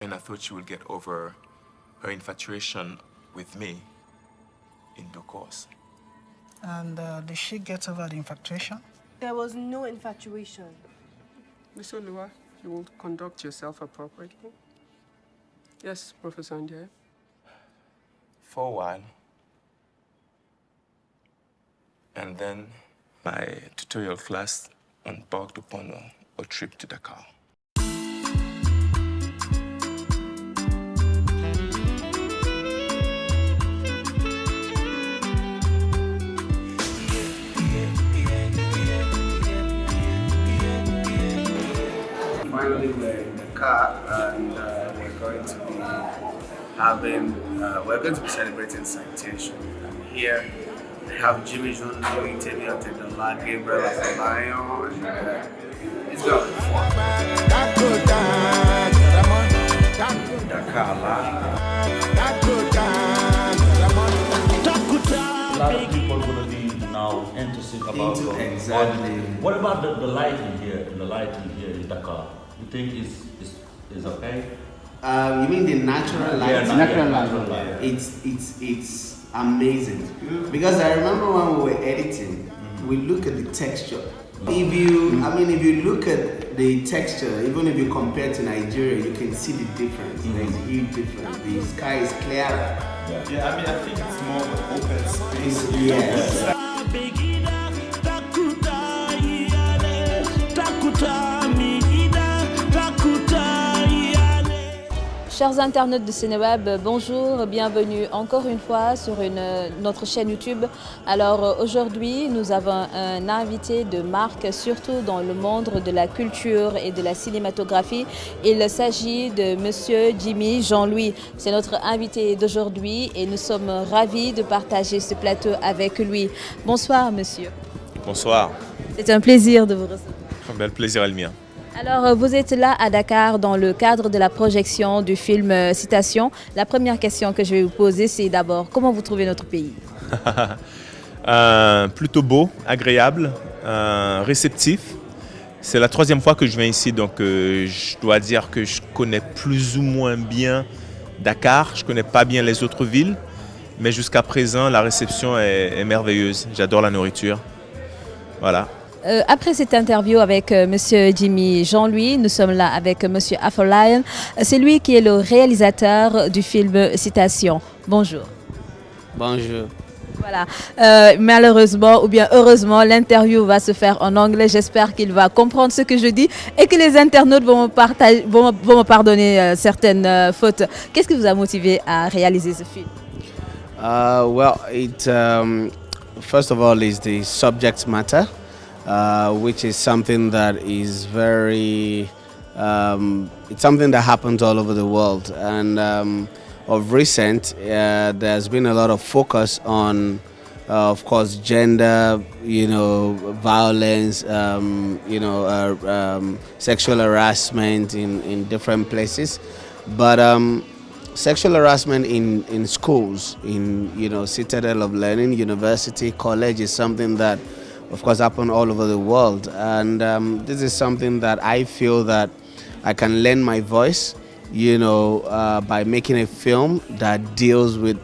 And I thought she would get over her infatuation with me in due course. And did she get over the infatuation? There was no infatuation. Miss Olua, you will conduct yourself appropriately. Yes, Professor Ndiaye. For a while. And then my tutorial class embarked upon a trip to Dakar. Finally, we're in Dakar, and we're going to be celebrating Citation. And here we have Jimmy John Louis, Temi Otedola, Gabriel Afolayan, and it's going to be fun. Dakar live. A lot of people are going to be now interested about exactly. What about the lighting here? The lighting here in Dakar, you think is okay? You mean the natural light? Yeah, natural light. It's amazing. Because I remember when we were editing, we look at the texture. If you look at the texture, even if you compare to Nigeria, you can see the difference. There's a huge difference. The sky is clearer. Yeah, I think it's more of an open space. Yes. Chers internautes de Sénéweb, bonjour, bienvenue encore une fois sur notre chaîne YouTube. Alors aujourd'hui, nous avons un invité de marque, surtout dans le monde de la culture et de la cinématographie. Il s'agit de Monsieur Jimmy Jean-Louis. C'est notre invité d'aujourd'hui et nous sommes ravis de partager ce plateau avec lui. Bonsoir monsieur. Bonsoir. C'est un plaisir de vous recevoir. Le plaisir est le mien. Alors, vous êtes là à Dakar dans le cadre de la projection du film Citation. La première question que je vais vous poser, c'est d'abord, comment vous trouvez notre pays? Plutôt beau, agréable, réceptif. C'est la troisième fois que je viens ici, donc je dois dire que je connais plus ou moins bien Dakar. Je ne connais pas bien les autres villes, mais jusqu'à présent, la réception est merveilleuse. J'adore la nourriture. Voilà. Après cette interview avec Monsieur Jimmy Jean-Louis, nous sommes là avec Monsieur Afolayan. C'est lui qui est le réalisateur du film Citation. Bonjour. Bonjour. Voilà. Malheureusement ou bien heureusement, l'interview va se faire en anglais. J'espère qu'il va comprendre ce que je dis et que les internautes vont me pardonner certaines fautes. Qu'est-ce qui vous a motivé à réaliser ce film? First of all, is the subject matter. Which is something that is it's something that happens all over the world. And of recent, there's been a lot of focus on, of course, gender, violence, sexual harassment in different places. But sexual harassment in schools, in Citadel of Learning, university, college is something that of course happen all over the world, and this is something that I feel that I can lend my voice, by making a film that deals with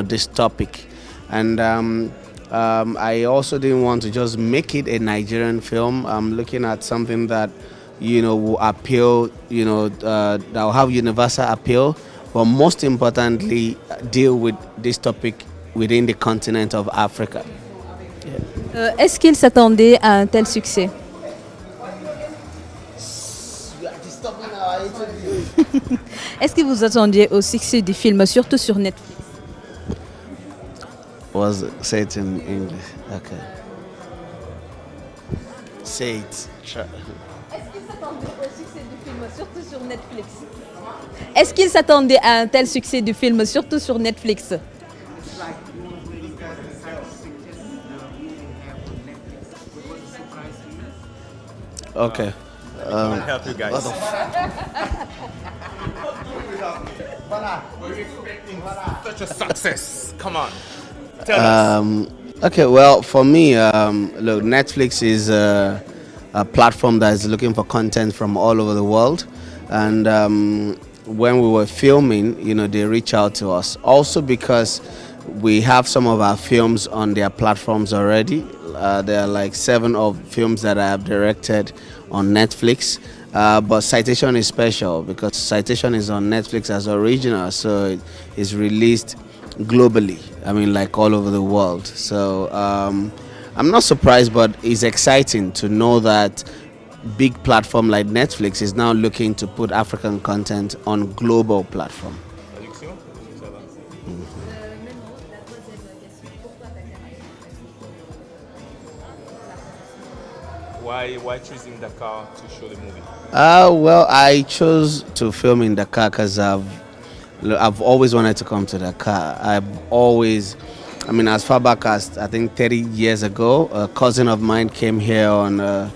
this topic. And I also didn't want to just make it a Nigerian film. I'm looking at something that will appeal, that will have universal appeal, but most importantly deal with this topic within the continent of Africa. Est-ce qu'il s'attendait à un tel succès? Est-ce que vous attendiez au succès du film, surtout sur Netflix? Say it in English. Okay. Say it. Sure. Est-ce qu'il s'attendait au succès du film, surtout sur Netflix? Est-ce qu'il s'attendait à un tel succès du film, surtout sur Netflix? Okay. I'll help you guys. We're expecting such a success. Come on. Tell us. Okay, well, for me, look, Netflix is a platform that is looking for content from all over the world. And when we were filming, they reach out to us. Also because we have some of our films on their platforms already. There are like 7 of films that I have directed on Netflix. But Citation is special because Citation is on Netflix as original, so it is released globally. I mean, like all over the world. So I'm not surprised, but it's exciting to know that big platform like Netflix is now looking to put African content on global platform. Why choosing Dakar to show the movie? Well, I chose to film in Dakar because I've always wanted to come to Dakar. As far back as I think 30 years ago, a cousin of mine came here on a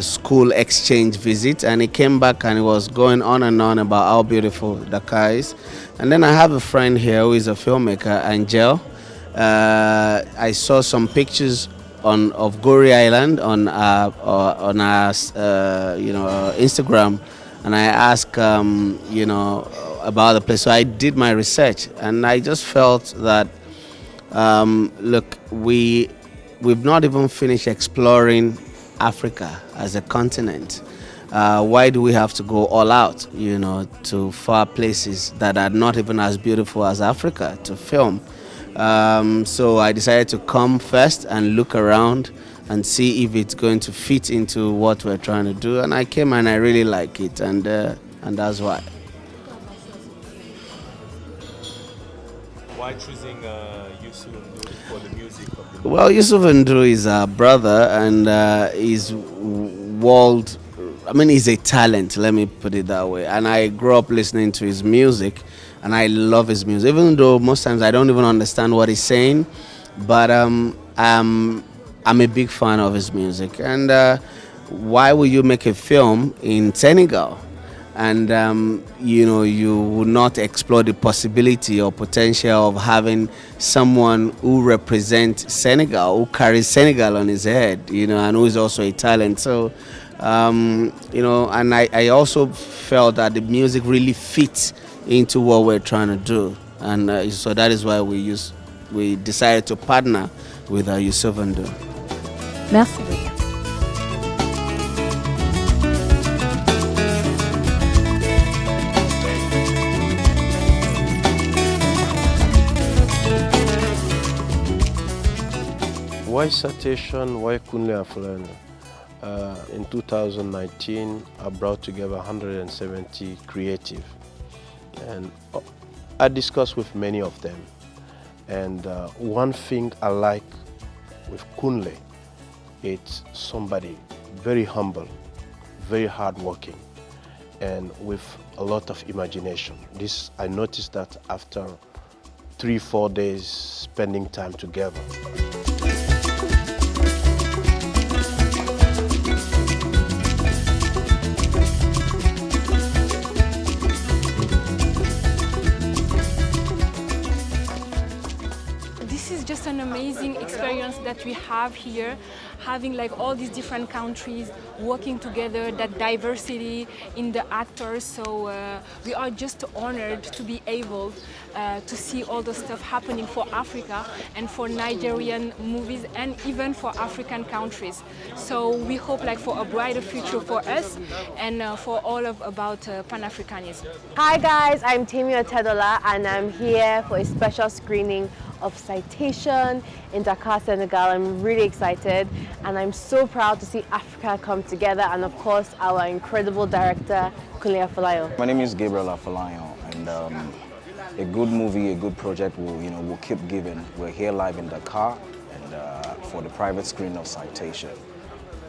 school exchange visit, and he came back and he was going on and on about how beautiful Dakar is. And then I have a friend here who is a filmmaker, Angel. I saw some pictures of Goree Island on our Instagram, and I asked about the place. So I did my research, and I just felt that look, we've not even finished exploring Africa as a continent. Why do we have to go all out, to far places that are not even as beautiful as Africa to film? So I decided to come first and look around and see if it's going to fit into what we're trying to do. And I came and I really like it, and that's why. Why choosing Yusuf Ndu for the music of the movie? Well, Yusuf Ndu is our brother, and he's he's a talent, let me put it that way. And I grew up listening to his music, and I love his music, even though most times I don't even understand what he's saying. But I'm a big fan of his music. And why would you make a film in Senegal and you would not explore the possibility or potential of having someone who represents Senegal, who carries Senegal on his head, and who is also a talent? So and I also felt that the music really fits into what we're trying to do, and so that is why we decided to partner with Yusuf Ndu. Merci beaucoup. Why Citation? Why Kunle Afulani? In 2019, I brought together 170 creative, and I discussed with many of them. And one thing I like with Kunle, it's somebody very humble, very hardworking, and with a lot of imagination. I noticed that after 3-4 days spending time together. Just an amazing experience that we have here, having like all these different countries working together, that diversity in the actors. So we are just honored to be able to see all the stuff happening for Africa and for Nigerian movies and even for African countries. So we hope like for a brighter future for us and for all about Pan-Africanism. Hi guys, I'm Temio Tedola and I'm here for a special screening of Citation in Dakar, Senegal. I'm really excited and I'm so proud to see Africa come together, and of course our incredible director Kunle Afolayan. My name is Gabriel Afolayan, and a good movie, a good project will keep giving. We're here live in Dakar and for the private screening of Citation.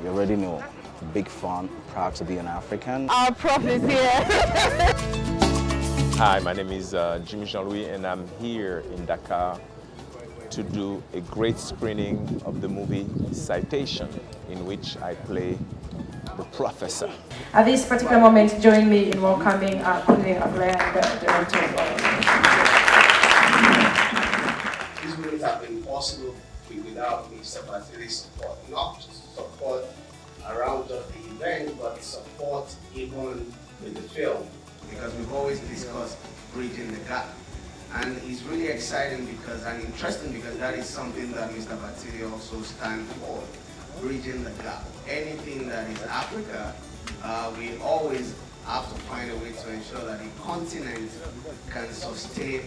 You already know, big fun, proud to be an African. Our prof is here. Hi, my name is Jimmy Jean-Louis, and I'm here in Dakar to do a great screening of the movie Citation, in which I play the professor. At this particular moment, join me in welcoming Kunle Afolayan, the director. This wouldn't have been possible without Mr. Batiri's support. Not just support around just the event, but support even with the film. because we've always discussed bridging the gap. And it's really exciting because, and interesting because that is something that Mr. Batili also stands for, bridging the gap. Anything that is Africa, we always have to find a way to ensure that the continent can sustain,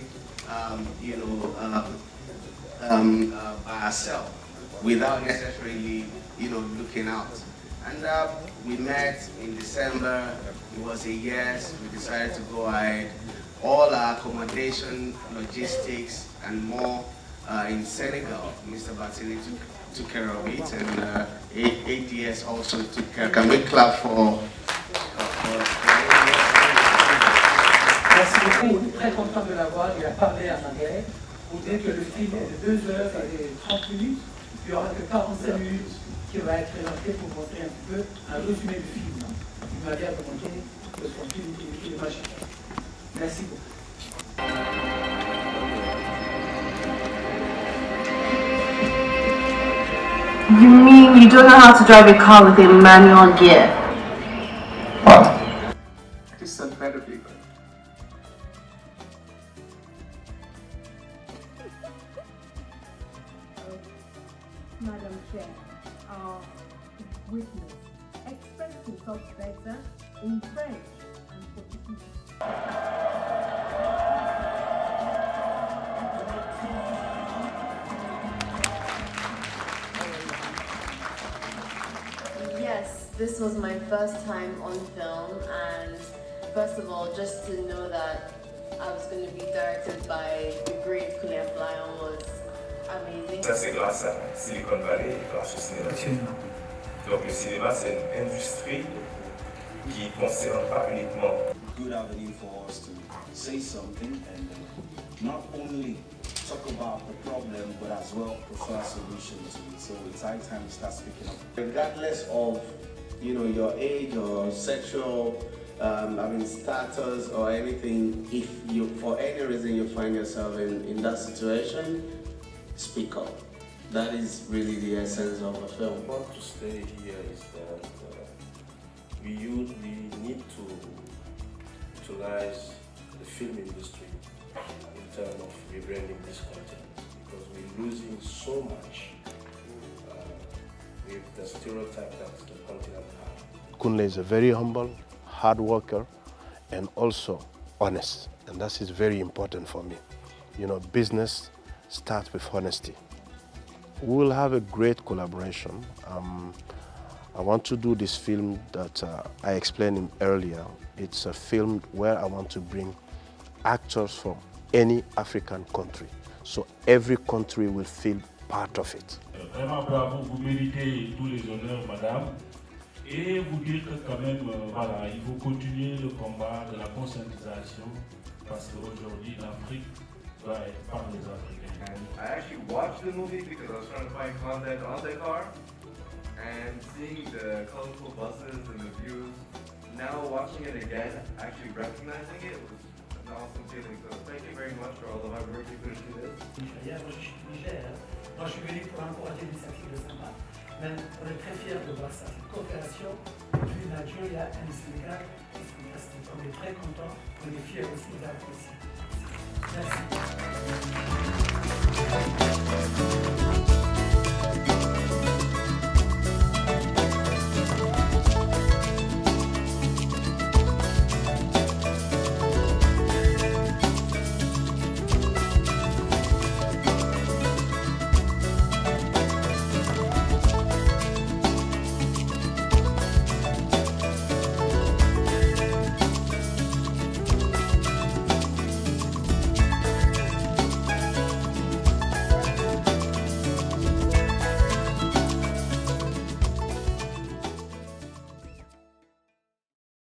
by ourselves without necessarily, looking out. And we met in December. It was a yes. We decided to go ahead. All our accommodation, logistics, and more in Senegal. Mr. Batili took care of it, and ADS also took care. Can we clap for Merci beaucoup, on est très content de l'avoir. Il a parlé en anglais. Vous dites que le film est de 2 heures et 30 minutes. Il n'y aura que 45 minutes qui va être présenté pour montrer un petit peu un résumé du film. Une manière de montrer que son film est magique. Merci beaucoup. You mean you don't know how to drive a car with a manual gear? What? This is better people. Madam Chair, our witness expressed himself better in French and Portuguese. Yes, this was my first time on film, and first of all, just to know that I was going to be directed by the great Kulia Flyon was amazing. Ça c'est grâce à Silicon Valley et grâce au cinéma. Donc le cinéma c'est une industrie qui ne concerne pas uniquement. Good avenue for us to say something and not only talk about the problem but as well prefer solutions to it. So it's high time to start speaking up. Regardless of your age or sexual status or anything, if you for any reason you find yourself in that situation, speak up. That is really the essence of a film. What I want to say here is that we need to utilize the film industry in terms of rebranding this continent, because we're losing so much with the stereotype that the continent has. Kunle is a very humble, hard worker, and also honest, and that is very important for me. Business starts with honesty. We will have a great collaboration. I want to do this film that I explained earlier. It's a film where I want to bring actors from any African country, so every country will feel part of it. Vraiment bravo, vous méritez tous les honneurs, madame. Et vous dire que quand même, voilà, il faut continuer le combat de la conscientisation, parce qu'aujourd'hui, l'Afrique doit être par les Africains. And I actually watched the movie because I was trying to find content on Dakar, and seeing the colorful buses and the views, now watching it again, actually recognizing it was an awesome feeling. So thank you very much for all the hard work you put into this. Moi, je suis venu pour encourager l'initiative de Samba. Mais on est très fiers de voir ça, cette coopération entre Nigeria et le Sénégal. C'est fantastique. On est très contents, on est fiers aussi de la Russie. Merci.